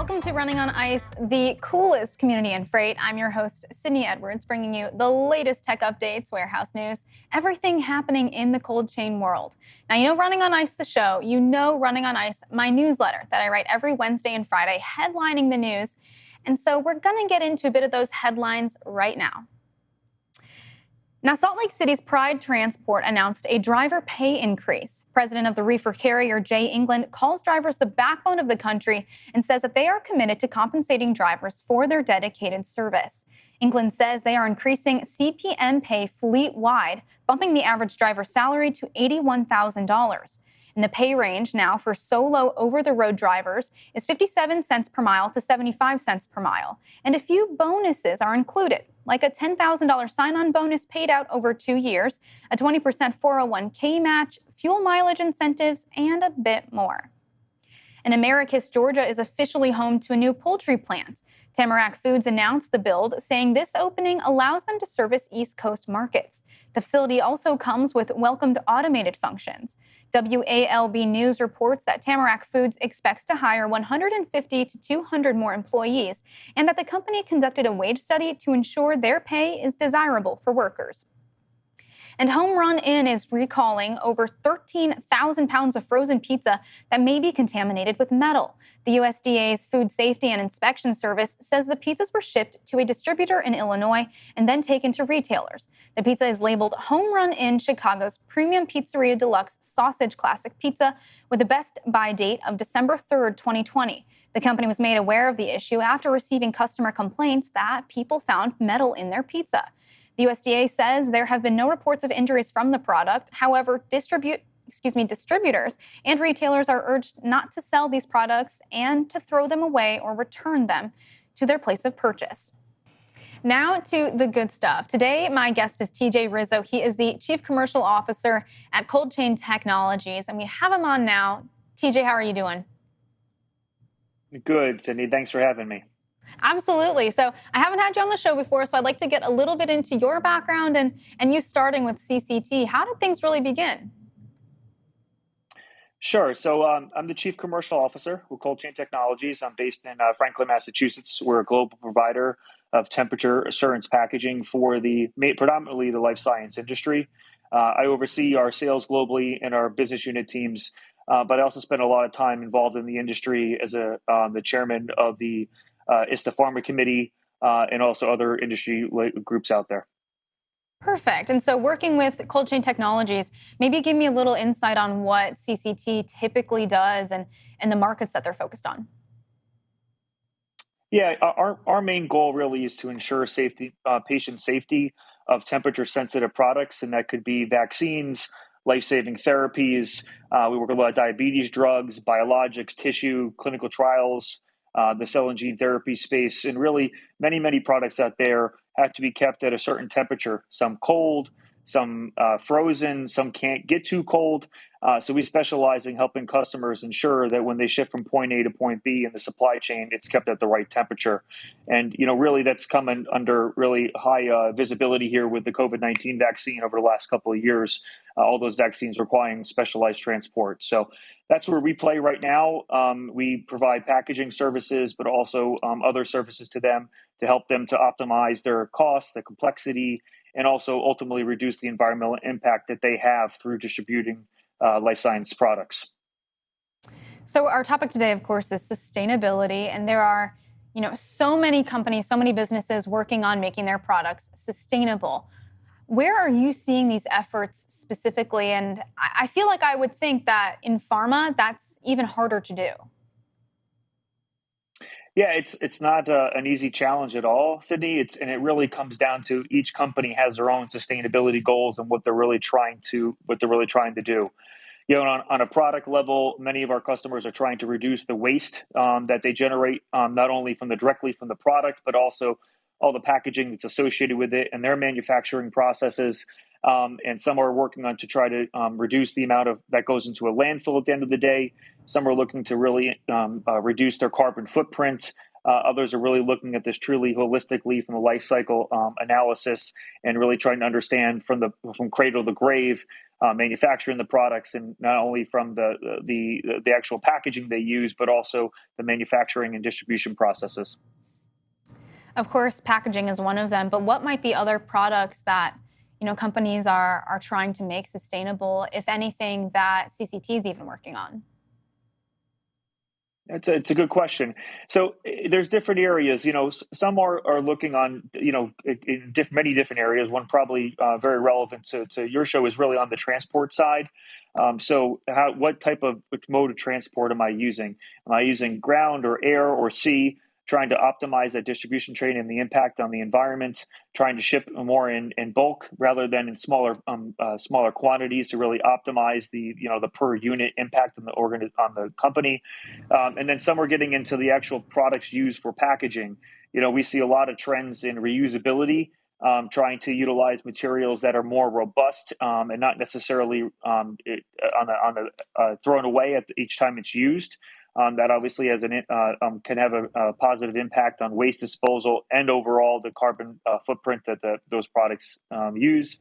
Welcome to Running on Ice, the coolest community in freight. I'm your host, Sydney Edwards, bringing you the latest tech updates, warehouse news, everything happening in the cold chain world. Now, you know Running on Ice, the show. You know Running on Ice, my newsletter that I write every Wednesday and Friday, headlining the news. And so we're going to get into a bit of those headlines right now. Now, Salt Lake City's Pride Transport announced a driver pay increase. President of the reefer carrier, Jay England, calls drivers the backbone of the country and says that they are committed to compensating drivers for their dedicated service. England says they are increasing CPM pay fleet-wide, bumping the average driver's salary to $81,000. And the pay range now for solo over-the-road drivers is 57 cents per mile to 75 cents per mile. And a few bonuses are included, like a $10,000 sign-on bonus paid out over 2 years, a 20% 401k match, fuel mileage incentives, and a bit more. And Americus, Georgia is officially home to a new poultry plant. Tamarack Foods announced the build, saying this opening allows them to service East Coast markets. The facility also comes with welcomed automated functions. WALB News reports that Tamarack Foods expects to hire 150 to 200 more employees, and that the company conducted a wage study to ensure their pay is desirable for workers. And Home Run Inn is recalling over 13,000 pounds of frozen pizza that may be contaminated with metal. The USDA's Food Safety and Inspection Service says the pizzas were shipped to a distributor in Illinois and then taken to retailers. The pizza is labeled Home Run Inn Chicago's Premium Pizzeria Deluxe Sausage Classic Pizza with a best by date of December 3rd, 2020. The company was made aware of the issue after receiving customer complaints that people found metal in their pizza. The USDA says there have been no reports of injuries from the product. However, distributors and retailers are urged not to sell these products and to throw them away or return them to their place of purchase. Now to the good stuff. Today, my guest is TJ Rizzo. He is the Chief Commercial Officer at Cold Chain Technologies, and we have him on now. TJ, how are you doing? Good, Sydney. Thanks for having me. Absolutely. So I haven't had you on the show before, so I'd like to get a little bit into your background and you starting with CCT. How did things really begin? Sure. So I'm the Chief Commercial Officer with Cold Chain Technologies. I'm based in Franklin, Massachusetts. We're a global provider of temperature assurance packaging for predominantly the life science industry. I oversee our sales globally and our business unit teams, but I also spend a lot of time involved in the industry as the chairman of the ISTA Pharma Committee, and also other industry groups out there. Perfect. And so working with Cold Chain Technologies, maybe give me a little insight on what CCT typically does and the markets that they're focused on. Yeah, our main goal really is to ensure safety, patient safety of temperature-sensitive products, and that could be vaccines, life-saving therapies. We work with a lot of diabetes drugs, biologics, tissue, clinical trials, the cell and gene therapy space, and really many products out there have to be kept at a certain temperature, some cold, some frozen, some can't get too cold. So we specialize in helping customers ensure that when they ship from point A to point B in the supply chain, it's kept at the right temperature. And, really that's coming under really high visibility here with the COVID-19 vaccine over the last couple of years, all those vaccines requiring specialized transport. So that's where we play right now. We provide packaging services, but also other services to them to help them to optimize their costs, the complexity, and also ultimately reduce the environmental impact that they have through distributing life science products. So our topic today, of course, is sustainability. And there are, so many companies, so many businesses working on making their products sustainable. Where are you seeing these efforts specifically? And I feel like I would think that in pharma, that's even harder to do. Yeah, it's not an easy challenge at all, Sydney. And it really comes down to each company has their own sustainability goals and what they're really trying to do. On a product level, many of our customers are trying to reduce the waste that they generate, not only directly from the product, but also all the packaging that's associated with it and their manufacturing processes. And some are working on to try to reduce the amount of that goes into a landfill at the end of the day. Some are looking to really reduce their carbon footprint Others are really looking at this truly holistically from a life cycle analysis and really trying to understand from cradle to grave, manufacturing the products, and not only from the actual packaging they use, but also the manufacturing and distribution processes. Of course, packaging is one of them, but what might be other products that companies are trying to make sustainable, if anything, that CCT is even working on? It's a good question. So there's different areas. Some are looking on in many different areas. One probably very relevant to your show is really on the transport side. So what type of mode of transport am I using? Am I using ground or air or sea? Trying to optimize that distribution chain and the impact on the environment, trying to ship more in bulk rather than in smaller quantities to really optimize the per unit impact on the company. And then some are getting into the actual products used for packaging. We see a lot of trends in reusability, trying to utilize materials that are more robust and not necessarily thrown away at each time it's used. That obviously can have a positive impact on waste disposal and overall the carbon footprint that those products use.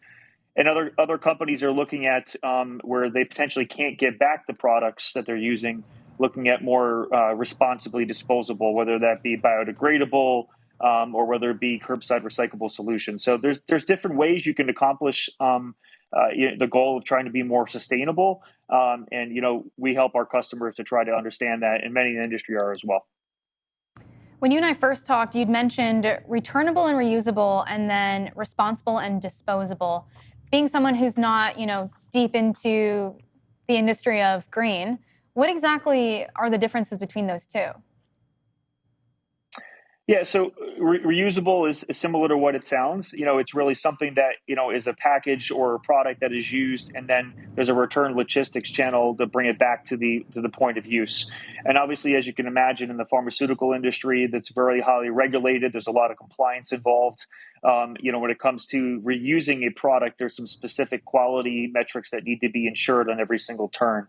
And other companies are looking at where they potentially can't get back the products that they're using, looking at more responsibly disposable, whether that be biodegradable or whether it be curbside recyclable solutions. So there's different ways you can accomplish the goal of trying to be more sustainable. And we help our customers to try to understand that, and many in the industry are as well. When you and I first talked, you'd mentioned returnable and reusable, and then responsible and disposable. Being someone who's not, deep into the industry of green, what exactly are the differences between those two? Yeah, so reusable is similar to what it sounds. It's really something that is a package or a product that is used, and then there's a return logistics channel to bring it back to the point of use. And obviously, as you can imagine, in the pharmaceutical industry, that's very highly regulated. There's a lot of compliance involved. When it comes to reusing a product, there's some specific quality metrics that need to be ensured on every single turn.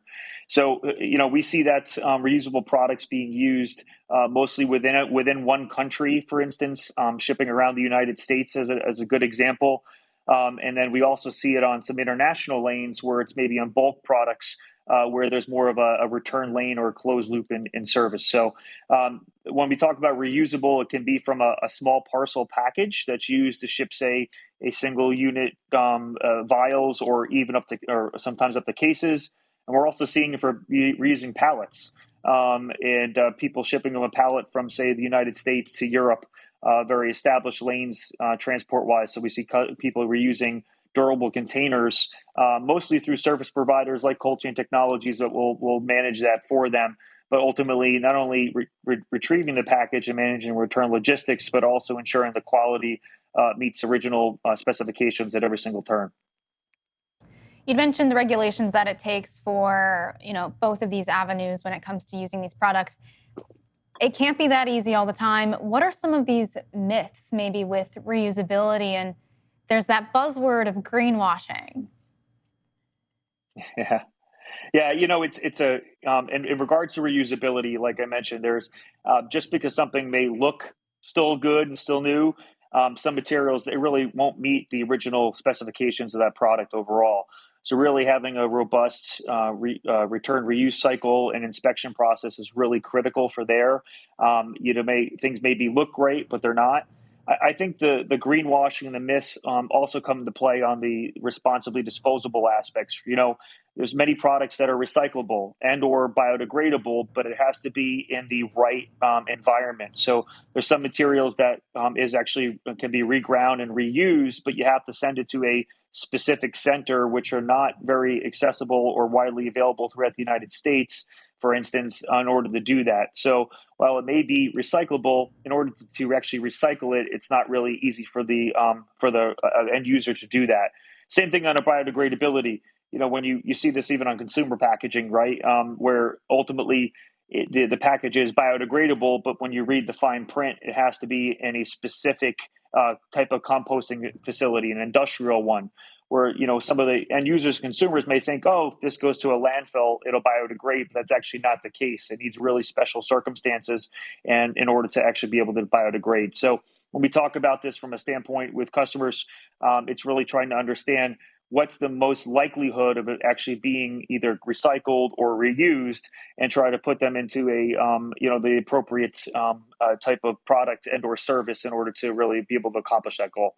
So, we see that reusable products being used mostly within one country, for instance, shipping around the United States as a good example. And then we also see it on some international lanes where it's maybe on bulk products where there's more of a return lane or a closed loop in service. So when we talk about reusable, it can be from a small parcel package that's used to ship, say, a single unit vials or even or sometimes up to cases. And we're also seeing it for reusing pallets and people shipping them a pallet from, say, the United States to Europe, very established lanes transport-wise. So we see people reusing durable containers, mostly through service providers like cold chain technologies that will manage that for them. But ultimately, not only retrieving the package and managing return logistics, but also ensuring the quality meets original specifications at every single turn. You'd mentioned the regulations that it takes for, both of these avenues when it comes to using these products. It can't be that easy all the time. What are some of these myths maybe with reusability? And there's that buzzword of greenwashing. Yeah. Yeah, it's in regards to reusability, like I mentioned, there's just because something may look still good and still new, some materials, they really won't meet the original specifications of that product overall. So really having a robust return reuse cycle and inspection process is really critical for there. Things maybe look great, but they're not. I think the greenwashing and the myths also come into play on the responsibly disposable aspects. There's many products that are recyclable and or biodegradable, but it has to be in the right environment. So there's some materials that can be reground and reused, but you have to send it to a specific center, which are not very accessible or widely available throughout the United States, for instance, in order to do that. So while it may be recyclable, in order to actually recycle it, it's not really easy for the end user to do that. Same thing on a biodegradability. When you see this even on consumer packaging, right, where ultimately the package is biodegradable, but when you read the fine print, it has to be in a specific type of composting facility, an industrial one. where, some of the end users, consumers may think, oh, if this goes to a landfill, it'll biodegrade, but that's actually not the case. It needs really special circumstances and in order to actually be able to biodegrade. So when we talk about this from a standpoint with customers, it's really trying to understand what's the most likelihood of it actually being either recycled or reused, and try to put them into the appropriate type of product and or service in order to really be able to accomplish that goal.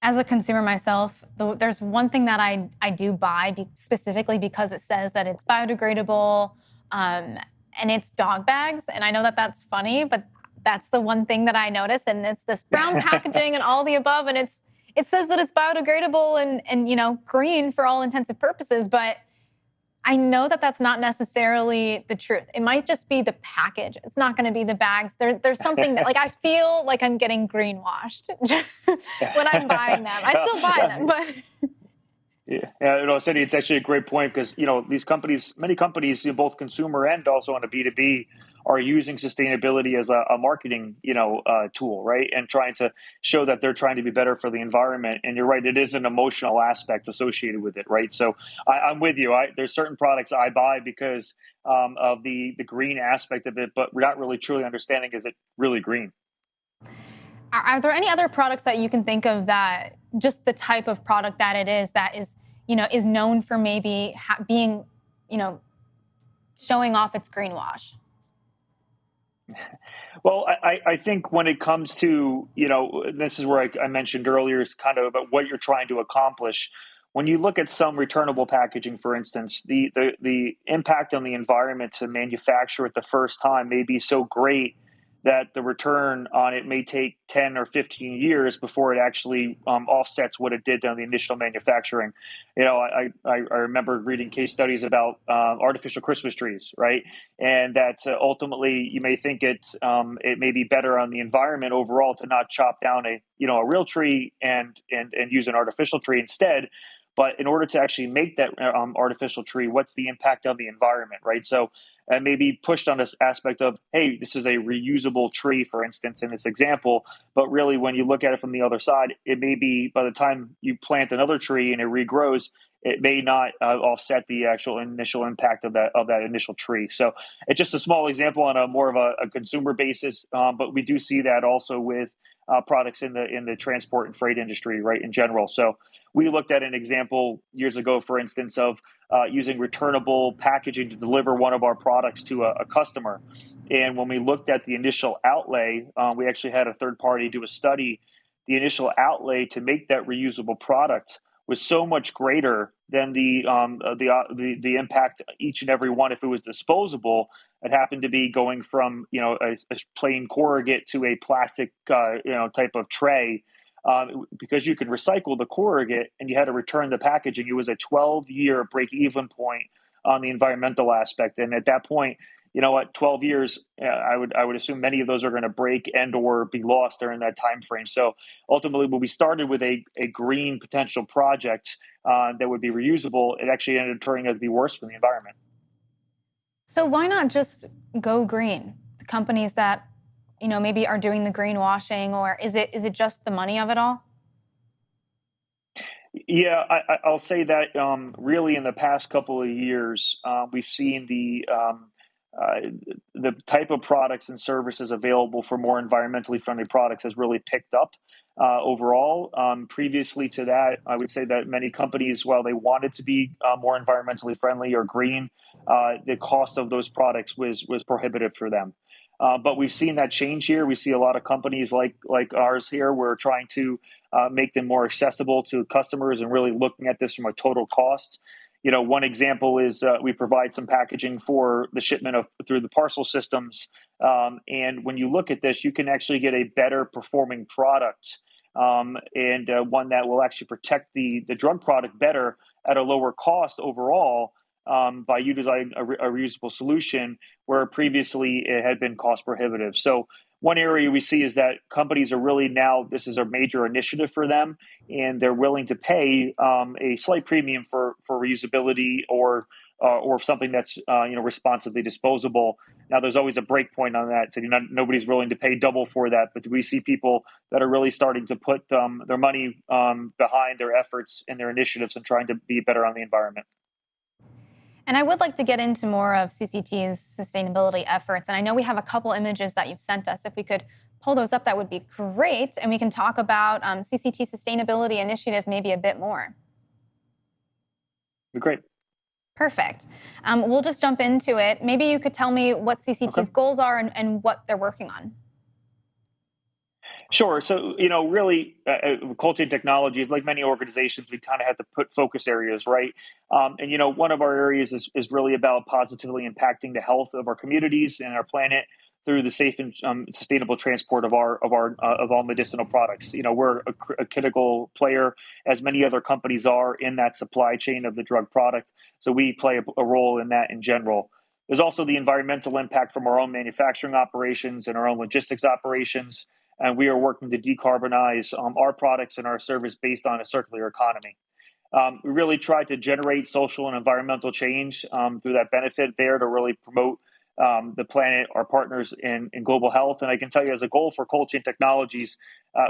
As a consumer myself, there's one thing that I do buy specifically because it says that it's biodegradable, and it's dog bags. And I know that that's funny, but that's the one thing that I notice. And it's this brown packaging and all the above. And it says that it's biodegradable and green for all intents purposes. But I know that that's not necessarily the truth. It might just be the package. It's not going to be the bags. There's something that, like, I feel like I'm getting greenwashed when I'm buying them. I still buy them, but yeah, Cindy, it's actually a great point because these companies, many companies, both consumer and also on a B2B, are using sustainability as a marketing tool, right? And trying to show that they're trying to be better for the environment. And you're right, it is an emotional aspect associated with it, right? So I'm with you. There's certain products I buy because of the green aspect of it, but we're not really truly understanding, is it really green? Are there any other products that you can think of that just the type of product that it is that is known for maybe being, showing off its greenwash? Well, I think when it comes to, this is where I mentioned earlier, is kind of about what you're trying to accomplish. When you look at some returnable packaging, for instance, the impact on the environment to manufacture it the first time may be so great that the return on it may take 10 or 15 years before it actually offsets what it did on the initial manufacturing. I remember reading case studies about artificial Christmas trees, right? And that ultimately you may think it may be better on the environment overall to not chop down a real tree and use an artificial tree instead. But in order to actually make that artificial tree, what's the impact on the environment, right? So and maybe pushed on this aspect of, hey, this is a reusable tree, for instance, in this example. But really, when you look at it from the other side, it may be by the time you plant another tree and it regrows, it may not offset the actual initial impact of that initial tree. So it's just a small example on a more of a consumer basis, but we do see that also with products in the transport and freight industry, right, in general. So we looked at an example years ago, for instance, of using returnable packaging to deliver one of our products to a customer. And when we looked at the initial outlay, we actually had a third party do a study. The initial outlay to make that reusable product was so much greater than the impact each and every one if it was disposable. It happened to be going from a plain corrugate to a plastic type of tray. Because you can recycle the corrugate and you had to return the packaging, it was a 12-year break-even point on the environmental aspect. And at that point, 12 years, I would assume many of those are going to break and or be lost during that time frame. So ultimately, when we started with a green potential project that would be reusable, it actually ended up turning out to be worse for the environment. So why not just go green? The companies that maybe are doing the greenwashing, or is it just the money of it all? Yeah, I'll say that really in the past couple of years, we've seen the type of products and services available for more environmentally friendly products has really picked up overall. Previously to that, I would say that many companies, while they wanted to be more environmentally friendly or green, the cost of those products was prohibitive for them. But we've seen that change here. We see a lot of companies like ours here. We're trying to make them more accessible to customers and really looking at this from a total cost. One example is we provide some packaging for the shipment through the parcel systems. And when you look at this, you can actually get a better performing product and one that will actually protect the drug product better at a lower cost overall. By utilizing a reusable solution where previously it had been cost prohibitive. So one area we see is that companies are really now, this is a major initiative for them, and they're willing to pay a slight premium for reusability or or something that's responsibly disposable. Now, there's always a break point on that, so nobody's willing to pay double for that. But we see people that are really starting to put their money behind their efforts and their initiatives and trying to be better on the environment. And I would like to get into more of CCT's sustainability efforts. And I know we have a couple images that you've sent us. If we could pull those up, that would be great. And we can talk about CCT sustainability initiative maybe a bit more. Great. Perfect. We'll just jump into it. Maybe you could tell me what CCT's goals are and what they're working on. Sure. So, really, cold chain technologies, like many organizations, we kind of have to put focus areas, right? And one of our areas is really about positively impacting the health of our communities and our planet through the safe and sustainable transport of all medicinal products. We're a critical player, as many other companies are, in that supply chain of the drug product. So we play a role in that in general. There's also the environmental impact from our own manufacturing operations and our own logistics operations. And we are working to decarbonize our products and our service based on a circular economy. We really try to generate social and environmental change through that benefit there to really promote the planet, our partners in global health. And I can tell you, as a goal for cold chain technologies,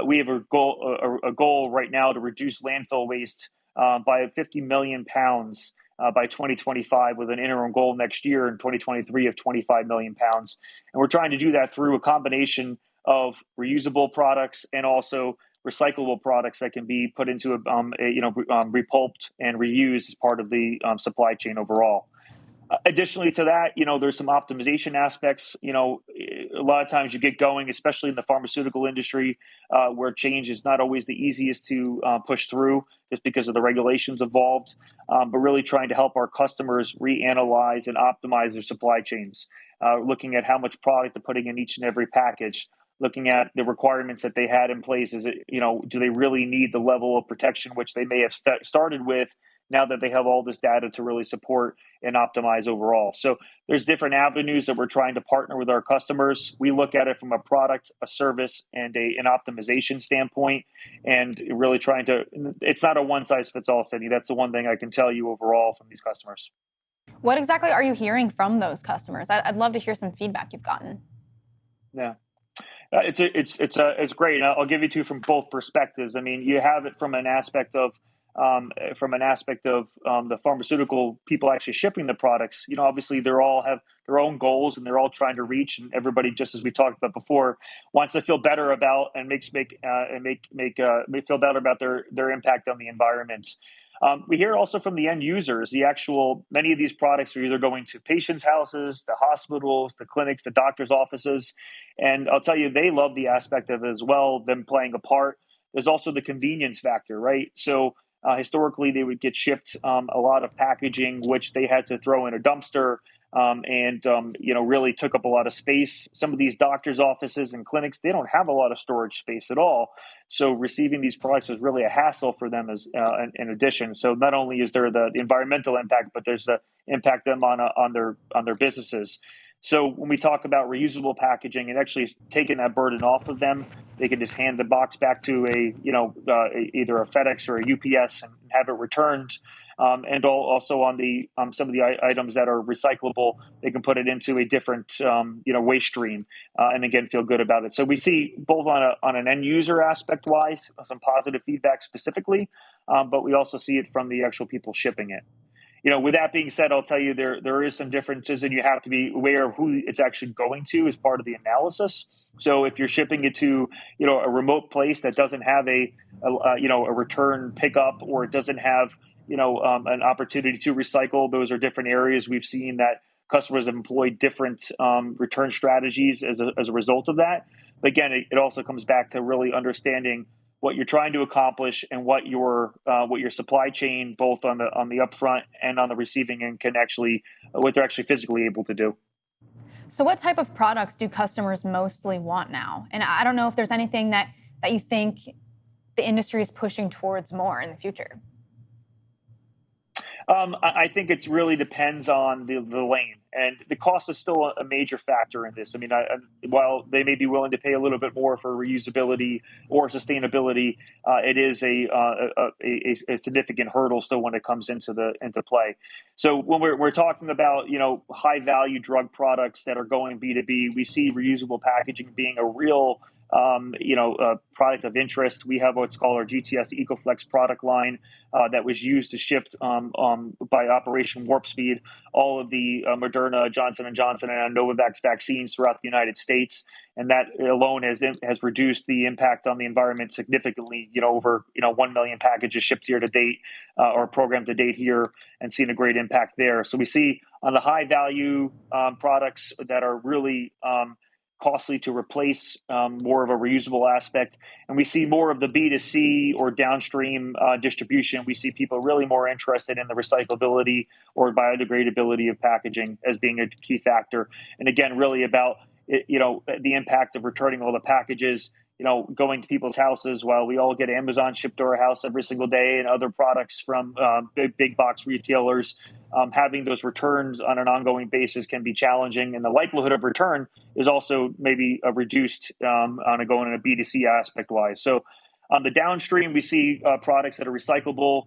we have a goal right now to reduce landfill waste by 50 million pounds by 2025, with an interim goal next year in 2023 of 25 million pounds. And we're trying to do that through a combination of reusable products and also recyclable products that can be put into repulped and reused as part of the supply chain overall. Additionally to that, there's some optimization aspects. A lot of times you get going, especially in the pharmaceutical industry, where change is not always the easiest to push through just because of the regulations involved, but really trying to help our customers reanalyze and optimize their supply chains, looking at how much product they're putting in each and every package, looking at the requirements that they had in place. Is it, do they really need the level of protection which they may have started with now that they have all this data to really support and optimize overall? So there's different avenues that we're trying to partner with our customers. We look at it from a product, a service, and an optimization standpoint, and really trying to, it's not a one size fits all, Cindy. That's the one thing I can tell you overall from these customers. What exactly are you hearing from those customers? I'd love to hear some feedback you've gotten. Yeah. It's great. And I'll give you two from both perspectives. I mean, you have it from an aspect of the pharmaceutical people actually shipping the products. Obviously they all have their own goals and they're all trying to reach, and everybody, just as we talked about before, wants to feel better about and feel better about their impact on the environment. We hear also from the end users. Many of these products are either going to patients' houses, the hospitals, the clinics, the doctors' offices. And I'll tell you, they love the aspect of it as well, them playing a part. There's also the convenience factor, right? So historically, they would get shipped a lot of packaging, which they had to throw in a dumpster, and really took up a lot of space. Some of these doctors' offices and clinics, they don't have a lot of storage space at all. So receiving these products was really a hassle for them as in addition. So not only is there the environmental impact, but there's the impact them on their businesses. So when we talk about reusable packaging and actually taking that burden off of them, they can just hand the box back to either a FedEx or a UPS and have it returned. And also on some of the items that are recyclable, they can put it into a different waste stream, and again feel good about it. So we see both on an end user aspect wise some positive feedback specifically, but we also see it from the actual people shipping it. With that being said, I'll tell you there is some differences, and you have to be aware of who it's actually going to as part of the analysis. So if you're shipping it to a remote place that doesn't have a return pickup, or it doesn't have an opportunity to recycle, those are different areas. We've seen that customers have employed different return strategies as a result of that. But again, it also comes back to really understanding what you're trying to accomplish and what your supply chain, both on the upfront and on the receiving end, what they're actually physically able to do. So what type of products do customers mostly want now? And I don't know if there's anything that you think the industry is pushing towards more in the future. I think it really depends on the lane, and the cost is still a major factor in this. I mean, while they may be willing to pay a little bit more for reusability or sustainability, it is a significant hurdle still when it comes into play. So when we're talking about high value drug products that are going B2B, we see reusable packaging being a real a product of interest. We have what's called our GTS EcoFlex product line that was used to ship by Operation Warp Speed all of the Moderna, Johnson & Johnson, and Novavax vaccines throughout the United States. And that alone has reduced the impact on the environment significantly, over 1 million packages shipped here to date or programmed to date here, and seen a great impact there. So we see on the high value products that are really costly to replace, more of a reusable aspect. And we see more of the B2C or downstream distribution. We see people really more interested in the recyclability or biodegradability of packaging as being a key factor. And again, really about the impact of returning all the packages, going to people's houses. While we all get Amazon shipped to our house every single day and other products from big box retailers, having those returns on an ongoing basis can be challenging. And the likelihood of return is also maybe reduced on a B2C aspect wise. So on the downstream, we see products that are recyclable.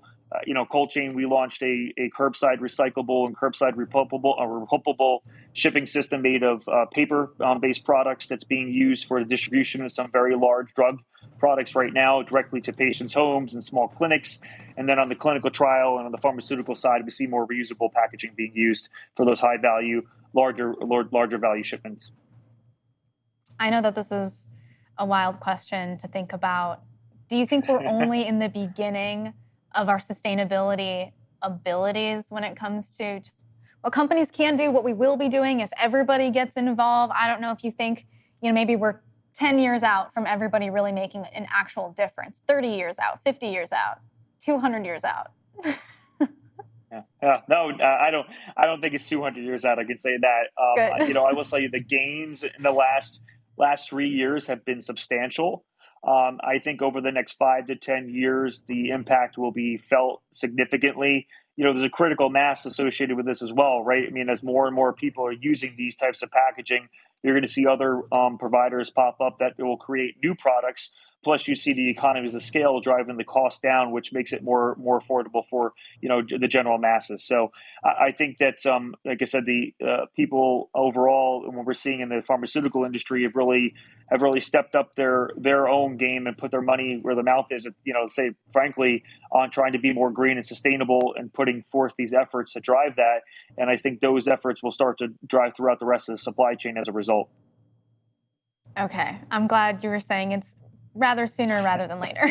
Cold chain, we launched a curbside recyclable and curbside repulpable shipping system made of paper-based products that's being used for the distribution of some very large drug products right now directly to patients' homes and small clinics. And then on the clinical trial and on the pharmaceutical side, we see more reusable packaging being used for those high-value, larger value shipments. I know that this is a wild question to think about. Do you think we're only in the beginning of our sustainability abilities when it comes to just what companies can do, what we will be doing if everybody gets involved? I don't know if you think, maybe we're 10 years out from everybody really making an actual difference, 30 years out, 50 years out, 200 years out. No, I don't think it's 200 years out. I can say that. I will tell you the gains in the last 3 years have been substantial. I think over the next 5 to 10 years, the impact will be felt significantly. There's a critical mass associated with this as well, right? I mean, as more and more people are using these types of packaging, you're going to see other providers pop up that will create new products. Plus, you see the economies of scale driving the cost down, which makes it more affordable for the general masses. So I think that, like I said, the people overall, and what we're seeing in the pharmaceutical industry, have really stepped up their own game and put their money where the mouth is. Say frankly, on trying to be more green and sustainable and putting forth these efforts to drive that. And I think those efforts will start to drive throughout the rest of the supply chain as a result. Okay, I'm glad you were saying it's rather sooner rather than later.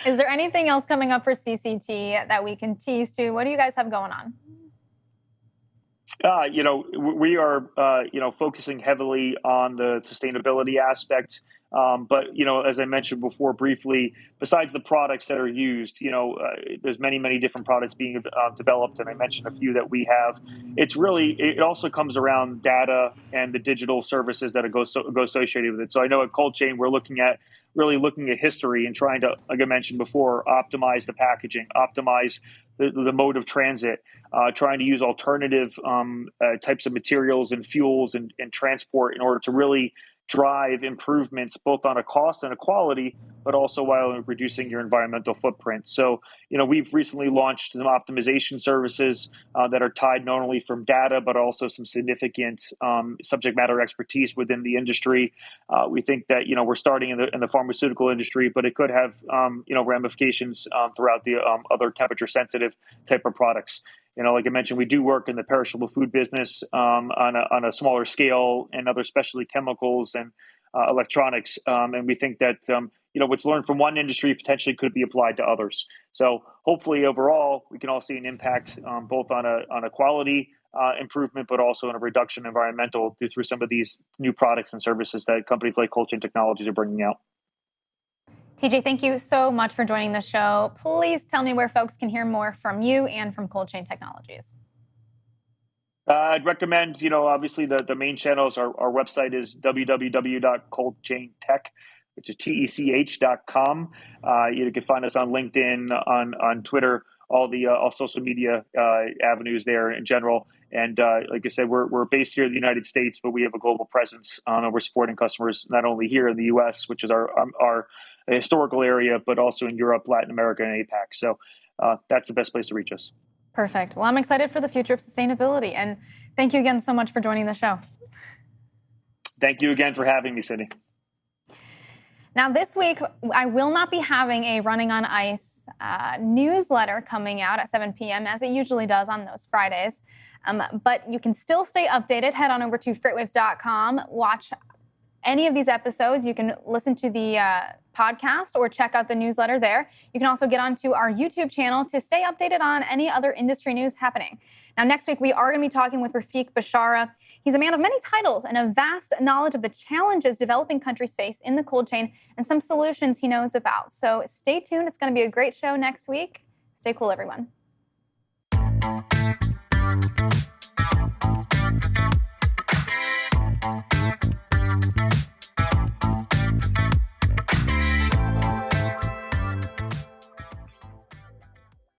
Is there anything else coming up for CCT that we can tease to? What do you guys have going on? We are, focusing heavily on the sustainability aspects. But, as I mentioned before briefly, besides the products that are used, there's many different products being developed. And I mentioned a few that we have. It also comes around data and the digital services that go associated with it. So I know at Cold Chain, we're looking at history and trying to, like I mentioned before, optimize the packaging, optimize the mode of transit, trying to use alternative types of materials and fuels and transport in order to really drive improvements both on a cost and a quality, but also while reducing your environmental footprint. So, we've recently launched some optimization services that are tied not only from data, but also some significant subject matter expertise within the industry. We think that, we're starting in the pharmaceutical industry, but it could have, ramifications throughout the other temperature sensitive type of products. Like I mentioned, we do work in the perishable food business on a smaller scale and other specialty chemicals and electronics. And we think that, what's learned from one industry potentially could be applied to others. So hopefully overall, we can all see an impact both on a quality improvement, but also in a reduction in environmental through some of these new products and services that companies like Cold Chain Technologies are bringing out. TJ, thank you so much for joining the show. Please tell me where folks can hear more from you and from Cold Chain Technologies. I'd recommend, obviously the main channels. Our website is www.coldchaintech, which is tech.com. You can find us on LinkedIn, on Twitter, all the all social media avenues there in general. And like I said, we're based here in the United States, but we have a global presence. We're supporting customers not only here in the U.S., which is our historical area, but also in Europe, Latin America, and APAC. So that's the best place to reach us. Perfect. Well, I'm excited for the future of sustainability. And thank you again so much for joining the show. Thank you again for having me, Sydney. Now, this week, I will not be having a Running on Ice newsletter coming out at 7 p.m., as it usually does on those Fridays. But you can still stay updated. Head on over to freightwaves.com. Watch any of these episodes. You can listen to the podcast or check out the newsletter there. You can also get onto our YouTube channel to stay updated on any other industry news happening. Now, next week, we are going to be talking with Rafiq Bashara. He's a man of many titles and a vast knowledge of the challenges developing countries face in the cold chain and some solutions he knows about. So stay tuned. It's going to be a great show next week. Stay cool, everyone.